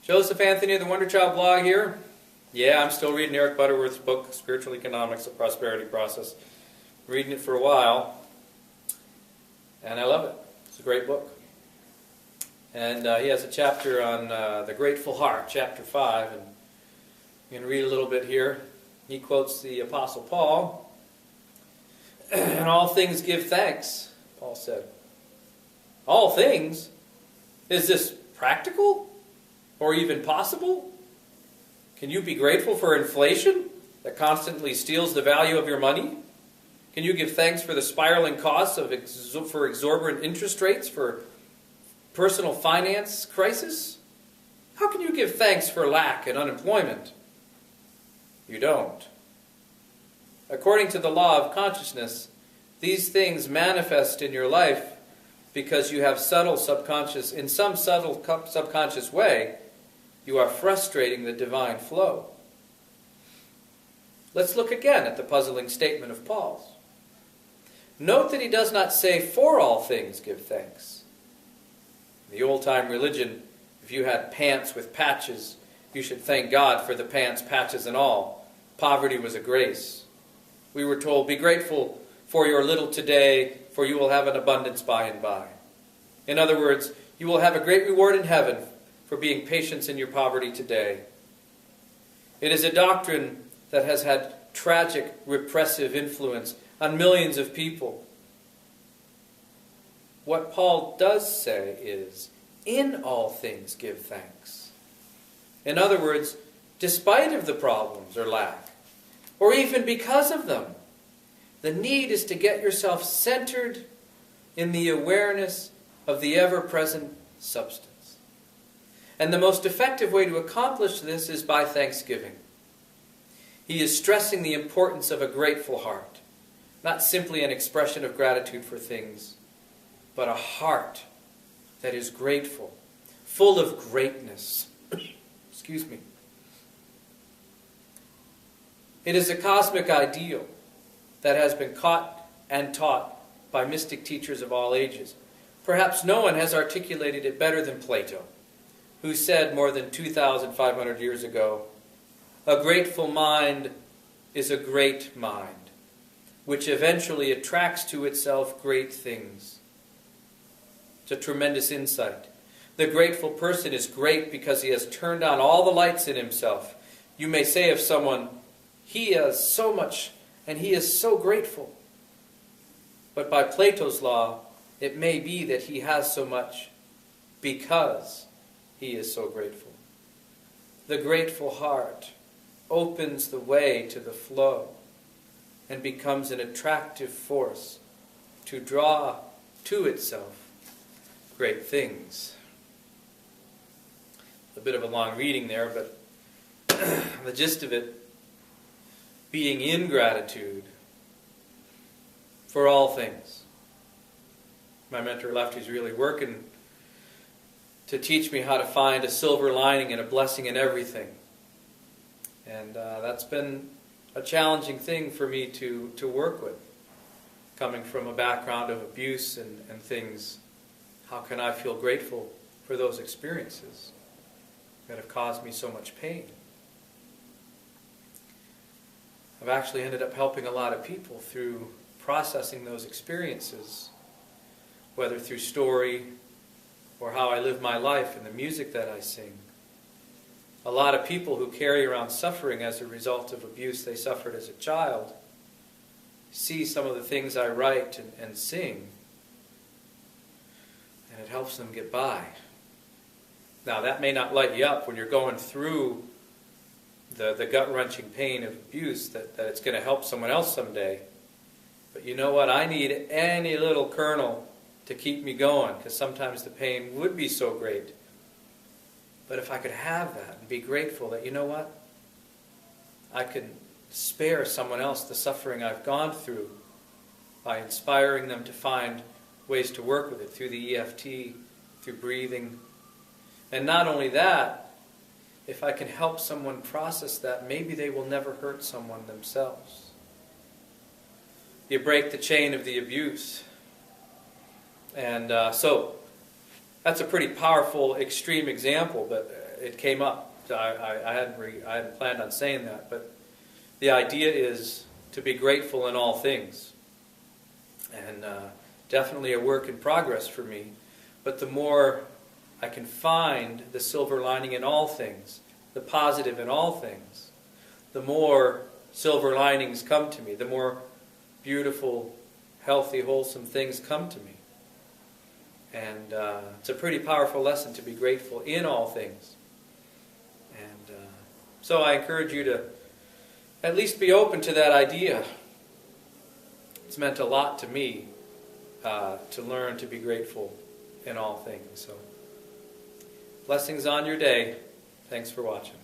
Joseph Anthony of the Wonder Child blog here. Yeah, I'm still reading Eric Butterworth's book, Spiritual Economics, The Prosperity Process. Reading it for a while, and I love it. It's a great book. And he has a chapter on the grateful heart, chapter 5, and I'm going to read a little bit here. He quotes the Apostle Paul. "In all things give thanks," Paul said. All things? Is this practical? Or even possible? Can you be grateful for inflation that constantly steals the value of your money? Can you give thanks for the spiraling costs for exorbitant interest rates, for personal finance crisis? How can you give thanks for lack and unemployment? You don't. According to the law of consciousness, these things manifest in your life because you have in some subtle subconscious way, you are frustrating the divine flow. Let's look again at the puzzling statement of Paul's. Note that he does not say, "For all things give thanks." In the old-time religion, if you had pants with patches, you should thank God for the pants, patches, and all. Poverty was a grace. We were told, "Be grateful for your little today, for you will have an abundance by and by." In other words, you will have a great reward in heaven for being patient in your poverty today. It is a doctrine that has had tragic, repressive influence on millions of people. What Paul does say is, in all things give thanks. In other words, despite of the problems or lack, or even because of them, the need is to get yourself centered in the awareness of the ever-present substance. And the most effective way to accomplish this is by thanksgiving. He is stressing the importance of a grateful heart, not simply an expression of gratitude for things, but a heart that is grateful, full of greatness. Excuse me. It is a cosmic ideal that has been caught and taught by mystic teachers of all ages. Perhaps no one has articulated it better than Plato, who said more than 2,500 years ago, "A grateful mind is a great mind, which eventually attracts to itself great things." It's a tremendous insight. The grateful person is great because he has turned on all the lights in himself. You may say of someone, "He has so much and he is so grateful." But by Plato's law, it may be that he has so much because he is so grateful. The grateful heart opens the way to the flow and becomes an attractive force to draw to itself great things. A bit of a long reading there, but the gist of it, being in gratitude for all things. My mentor Lefty's really working to teach me how to find a silver lining and a blessing in everything. And that's been a challenging thing for me to work with. Coming from a background of abuse and things, how can I feel grateful for those experiences that have caused me so much pain? I've actually ended up helping a lot of people through processing those experiences, whether through story or how I live my life and the music that I sing. A lot of people who carry around suffering as a result of abuse they suffered as a child see some of the things I write and sing, and it helps them get by. Now, that may not light you up when you're going through the gut-wrenching pain of abuse, that it's going to help someone else someday. But you know what? I need any little kernel to keep me going, because sometimes the pain would be so great. But if I could have that and be grateful that, you know what? I can spare someone else the suffering I've gone through by inspiring them to find ways to work with it through the EFT, through breathing. And not only that, if I can help someone process that, maybe they will never hurt someone themselves. You break the chain of the abuse. And so that's a pretty powerful, extreme example, but it came up. I hadn't planned on saying that, but the idea is to be grateful in all things. And definitely a work in progress for me. But the more I can find the silver lining in all things, the positive in all things, the more silver linings come to me, the more beautiful, healthy, wholesome things come to me. And it's a pretty powerful lesson to be grateful in all things. And so I encourage you to at least be open to that idea. It's meant a lot to me to learn to be grateful in all things. So, blessings on your day. Thanks for watching.